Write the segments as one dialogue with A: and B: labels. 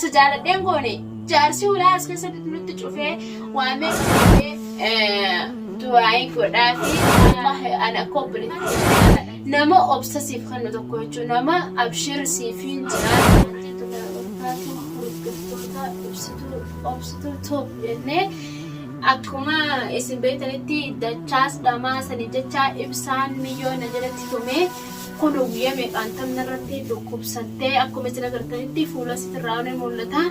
A: jaarsa jaaladheen goone jaarsi ulaa as keessatti nutti cufee waamee du'aayi godhaafi wallahi ana kobbaleetti nama obsessiif kan tokko jechuun nama abshir siifiin obsituu top jennee akkuma isin beektanitti dachaas dhamaa sanii jechaa ibsaan milyoona jalatti tumee kun guyyaa meeqaan tamna irratti dhukkubsattee akkuma isin agartanitti fuula sitirraa ni mul'ata.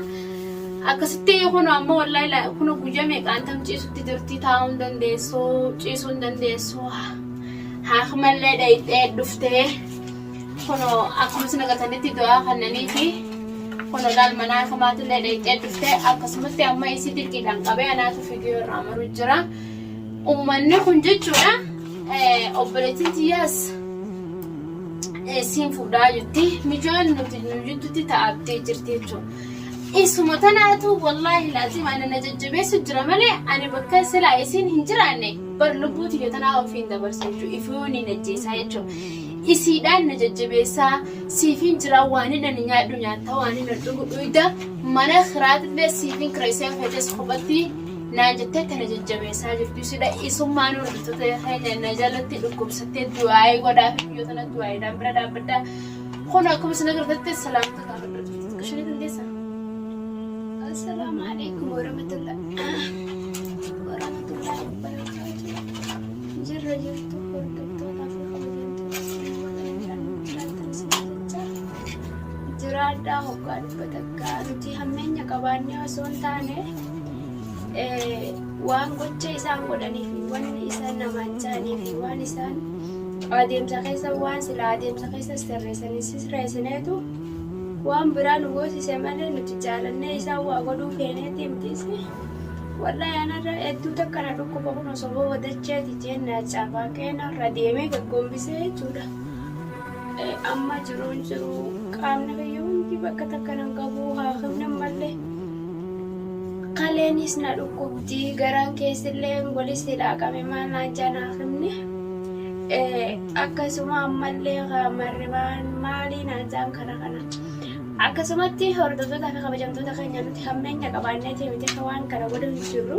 A: Akkasitti kun ammoo wallahi kun guyyaa meeqaan tam ciisutti jirti taa'uun dandeessoo ciisuun dandeessoo haakmallee dhayxee dhuftee kun akkuma isin agartanitti du'aa kannaniiti kun laal manaa kamaatillee dhayxee dhuftee akkasumatti amma isii dirqiidhaan qabee anaatu fidiyoo irraa maru jira. Uummanni kun jechuudha obboleettiin tiyyaas siin fuudhaa jirti mijoon nuti nuti taa'attee jirti jechuudha. Isuma tanaatu wallahi laazim ana najajjabeessu jira malee ani bakka silaa isin hin jiraanne bar lubbuuti yoo tanaa ofiin dabarsa jechuudha ifuuni najjeessaa jechuudha. Isiidhaan najajjabeessaa siifin jira waan hin nyaadhu nyaata waan hin dhugu dhuyda mana khiraatillee siifin kireessee fedhes kophatti naan jettee tana jajjabeessaa jirtu isidha isummaan hordoftoota keenya na jalatti dhukkubsattee du'aayii godhaafi yoo tana du'aayiidhaan bira dhaabbadhaa kun akkuma isin agartatti salaamta gaafadhatu qashanii dandeessaa. السلام عليكم ورحمة الله وبركاته. جرى جرت وردتونا في جرادا هوكان بدكا نتي همين يكباني وسونتاني وان قدش إسان قدني في وان إسان نمانجاني في وان إسان عاديم سخيسا وان سلا عاديم سخيسا سرسني سرسنيتو waan biraan goosise malee nuti jaalannee isaa waa godhuu feeneeti mitiisi wallahi anarra hedduu takkana dhukkuba kun osoo wadacheeti jennaa caafaa keenarra deemee gaggombisee jechuudha. Amma jiruun jiru qaamni kiyya hundi bakka takkanan qabuu haa himne malee kaleenis na dhukkubdi garaan keessillee golis hidhaaqame maal naan jaanaa himne akkasuma ammallee marribaan maalii naan jaan kana. Akkasumatti hordoftoota fi kabajamtoota keenya nuti hammeenya qabaannee miti waan kana godhan jirru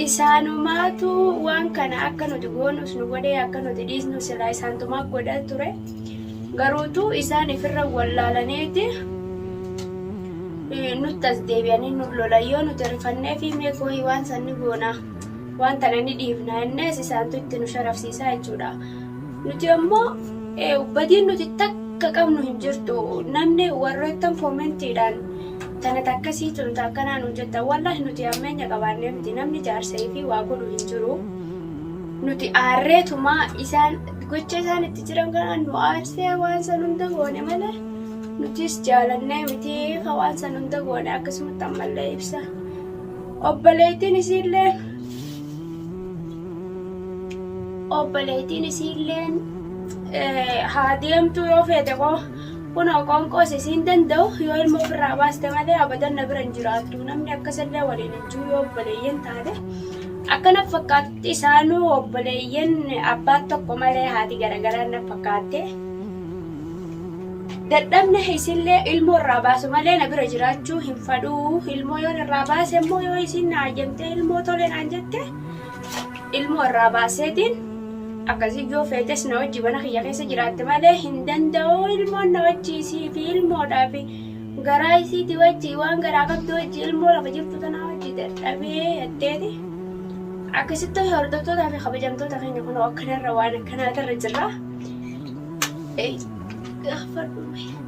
A: isaanumaatu waan kana akka nuti goonus nu godhee akka nuti dhiisnu silaa isaantumaa godhaa ture garuutu isaan ifirra wallaalaniiti nutti as deebi'anii nu lola yoo nuti rifannee fi meekoohii waan sanni goona waan tana ni dhiifna innis isaantu itti nu sharafsiisaa jechuudha. Nuti ammoo ubbadiin nuti takka qabnu hin jirtu namni warroottan koomentiidhaan tana takkasii tunta akkanaan hojjetta wallahi nuti hammeenya qabaannee miti namni jaarsee fi waa godhu hin jiru nuti aarreetumaa isaan gocha isaan itti jiran kanaan nu aarsee waan san hunda goone malee nutis jaalannee miti waan san hunda goone akkasumatti ammallee ibsa obboleettiin isiilleen haa deemtu yoo feete kun qoonqoos isiin danda'u yoo ilma ofirraa baaste malee abadan na bira hin jiraatu namni akkasallee waliin hojjuu yoo obboleeyyan taate akkana fakkaatti isaanuu obboleeyyan abbaan tokko malee haati garagaraan na fakkaatte dadhabne isillee ilmoo irraa baasu malee na bira jiraachuu hin fadhuu ilmoo yoo irraa baase immoo yoo isiin na ajjamtee ilmoo tolee naan jette ilmoo irraa baaseetiin akkasii yoo feetes na wajji mana kiyya keessa jiraatte malee hin danda'u ilmoon na wajjiisii fi ilmoodhaa fi garaa isiiti wajji waan garaa qabdu wajji ilmoo lafa jirtu tanaa wajji dadhabee yaddeeti akkasitti hordoftootaa fi kabajamtoota keenya kun akkanarra waan akkanaatarra jirra.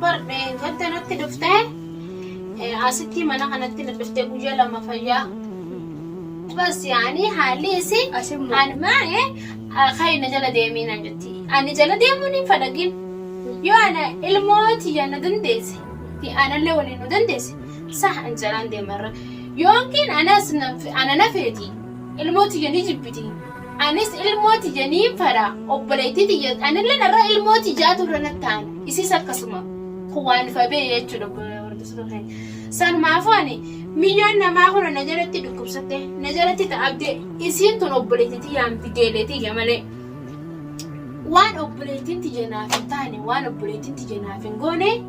A: Bardee wanta natti dhuftee asitti mana kanatti na dhuftee guyyaa lama fayyaa bas yaani haalli isi anmaa خاين جل ديمين عندي أنا جل ديموني فدقين يو أنا الموت يا ندندس تي أنا اللي ولي ندندس صح أن جلان دي مرة يمكن أنا نفيتي الموت يني جبتي أنا الموت يني فرا أبليتي تي أنا اللي نرى الموت جاتو رنتان إسي سكسمة خوان فبي يجرب وردسلوهاي سان معفاني مليون ما هو نجارتي دكوبسته نجارتي تأبدي إسين تون أبليتي تيام تجيلتي جمالي وان أبليتين تجنا في تاني وان أبليتين تجنا في غوني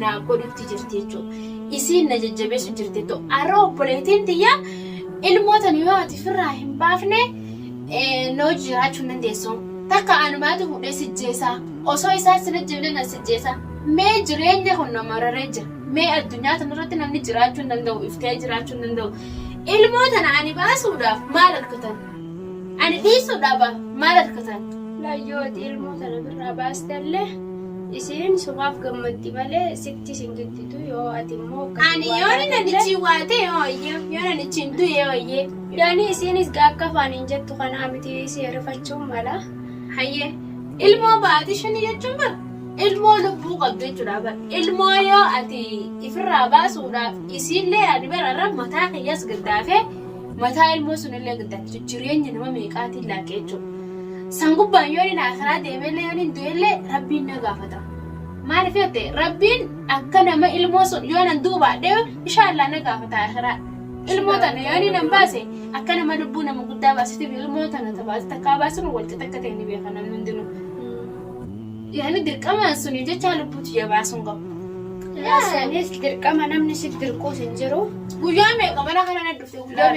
A: naa godhutti jirti jechuudha. Isiin na jajjabeessu jirti jechuudha. Har'a obboleettiin tiyyaa ilmoota yoo ati firraa hin baafne noo jiraachuu hin dandeessu. Takka anumaatu fuudhee sijjeessaa. Osoo isaa sina jiblee na sijjeessaa. Mee jireenya kun nama raree jira. Mee addunyaa kanarratti namni jiraachuu hin danda'u, iftee jiraachuu hin danda'u. Ilmoota na ani baasuudhaaf maal argatan? Ani dhiisuudhaaf maal argatan?
B: Laayyooti ilmoota namirraa baastallee isiin sumaaf gammaddi malee sitti singittitu yoo ati immoo
A: ani yoo nanichi waate yoo nanichi hin du'e hooyyee.
B: Yaani isiinis akka afaaniin jettu kanaa miti isii rifachuun mala.
A: Hayyee ilmoo baati shani jechuun bara ilmoo lubbuu qabdu jechuudha bara ilmoo yoo ati ifirraa baasuudhaaf isiillee adi bararra mataa kiyyaas gaddaafee mataa ilmoo sunillee gaddaaftu jireenya nama meeqaatiin laaqee jechuudha. Sangubbaan yoo inni akhiraa deemeellee yoo inni du'ellee rabbiin na gaafata. Maaliif yoo ta'e rabbiin akka nama ilmoo sun yoo nan duubaadhee inshaallah na gaafata akhiraa. Ilmoo tana yoo inni nan baase akka nama lubbuu nama guddaa baasitiif ilmoo tana tabaase takkaa baasuun walitti takka ta'e ni beeka namni hundinuu. Yaani dirqama suni jecha lubbuutu jabaasuun qabu.
B: Yaasanis dirqama namni si dirquus hin jiru.
A: Guyyaa meeqa mana kana na dhufte guyyaa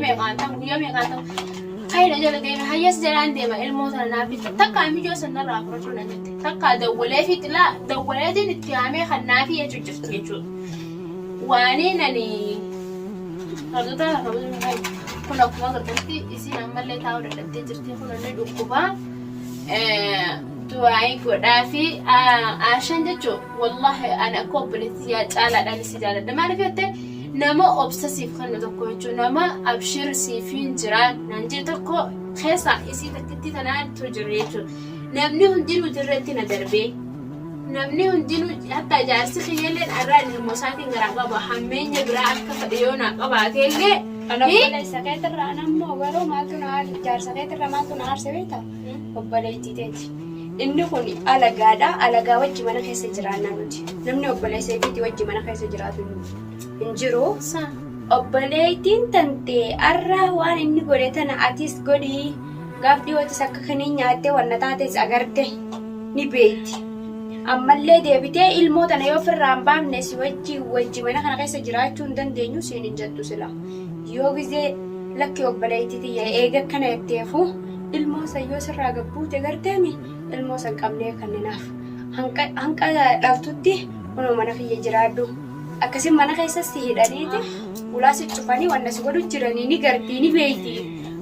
A: meeqaan ta'u. Hayna jala deeme hayyas jalaan deema ilmoo tana naaf itti takka amijoo sanarraa fudhachuu na jette. Takka dawwalee fi xilaa dawwaleetiin itti haamee kan naafii jechuu jirtu jechuudha. Waanii nani hardoota lafa kun akkuma agartanitti isiin ammallee taa'uu dadhabdee jirti kun illee dhukkubaa. Du'aayi godhaa fi aashan jechuun wallahi ani akka obboleettii caalaadhaan isi jaalladha. Maaliif jettee nama obsasiif kan tokko jechuun nama abshir siifiin jiraan nan jee tokko keessa isii takkitti tanaatu jiru jechuudha. Namni hundinuu dirreetti na darbee namni hundinuu hatta jaarsi kiyyaalleen irraa ilmoo isaatiin garaa qaba hammeenya biraa akka fedhe yoo naa qabaate illee.
B: Obboleessa keetirraa nammoo garuu maaltu na jaarsa keetirraa maaltu na aarse beektaa? Obboleettii teeti. Inni kun alagaadha. Alagaa wajji mana keessa jiraannaa nuti. Namni obboleessa keetii wajji mana keessa jiraatu hin jiru. Obboleettiin tantee har'a waan inni godhe tana atis godhii gaaf dhiyootis akka kanii nyaattee wanna taates agarte ni beekti. Ammallee deebitee ilmoo tana yoo ofirraa hin baafne si wajji mana kana keessa jiraachuu hin dandeenyu siin hin jettu sila. Yoo gizee lakki obboleettii tiyya eega kana jetteefu ilmoo sayyoo sirraa gabbuute garteemi. Ilmoo san qabnee kanninaaf hanqa dhabtutti kunoo mana kiyya jiraadhu akkasiin mana keessas hidhaniiti ulaa si cufanii wanna si godhu jiranii ni gartii ni beeyti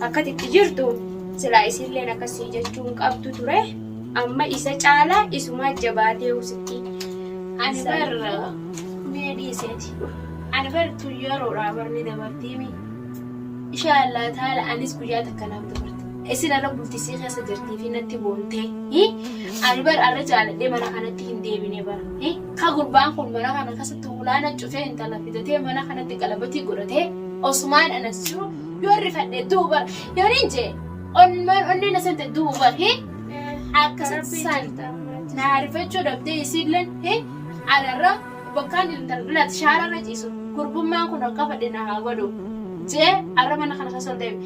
B: akka itti jirtu silaa isiilleen akkasii jechuun qabdu ture amma isa caalaa isumaa jabaatee usitti.
A: Ani barra mee dhiiseeti ani bartu yeroodhaa barni dabartiimi inshaallah taala anis guyyaa takka naaf dabarte. Isin arra bultisii keessa jirtii fi natti boontee ani bara arra jaaladhee mana kanatti hin deebine bara ka gurbaan kun mana kana keessatti ulaana cufee intala fidatee mana kanatti qalabatii godhatee osumaan anas jiru yoo rifadhee duuba yoo ninjee onni nasante duuba akkasitti san naa rifachuu dhabdee isiilleen alarra bakkaan intalbilaati shaararra ciisu gurbummaan kun akka fadhe na haa godhu jee arra mana kana keessa deebi.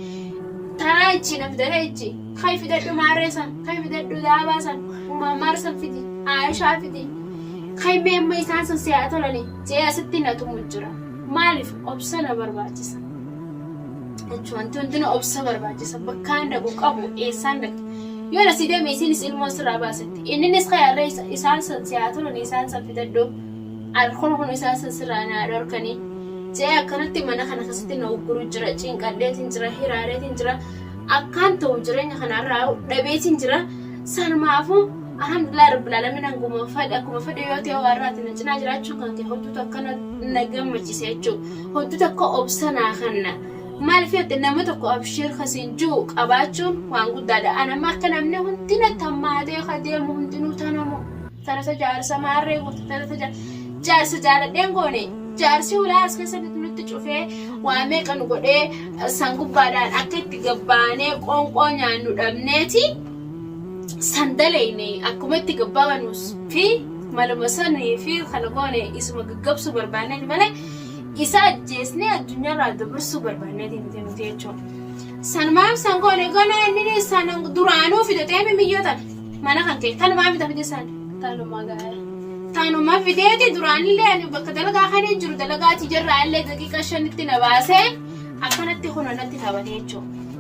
A: Tarachi na fidarachi kai fidadhu maaresan kai fidadhu daabasan marsan fidi Aisha fidi kai meemma isaan san siyaa tolani jee asitti na tumu jira maaliif obsa na barbaachisa jechuun hundina obsa barbaachisa bakkaan dhaqu qabu eessaan dhaqu yoo na sidee meesiinis ilmoo sirraa baasatti inninis kayarra isaan san siyaa tolani isaan san fidadhu alkoon isaan san sirraa na dhorkanii. Jee akkanatti mana kana keessatti na ugguru jira cinqadheetiin jira hiraareetiin jira akkaan ta'u jireenya kanarraa dhabeetiin jira sanumaafuu alhamdulillah rabbil alamin akkuma fedhe yoo ta'e warraati na cinaa jiraachuu kan ta'e hodduutu akkana na gammachiise jechuudha hodduutu akka obsanaa kanna maaliif yoo nama tokko abshir kasiin jiru qabaachuun waan guddaadha anamma akka namni hundina tammaatee kadeemu hundinuu tanamu tanasa jaarsa maarree goota tanasa jaarsa jaaladheen goone. Jaarsi ulaa as keessatti nutti cufee waa meeqa nu godhee sangubbaadhaan akka itti gabbaanee qoonqoo nyaannu dhabneeti sandaleeyne akkuma itti gabbaanuus fi maluma sanii fi kana goone isuma gaggabsuu barbaanne malee isa ajjeesnee addunyaarraa dabarsuu barbaanne nuti jechuudha. Sanumaaf san goone inni san duraanuu fidatee miyyootan mana kan ka'e kanumaa fida fide isaan.
B: Tanumaa gaara.
A: taanu ma fideeti duraan illee ani bakka dalagaa kan jiru dalagaati jirra illee daqiiqa 5tti na baasee akkanatti hunanatti taphatee jechuudha.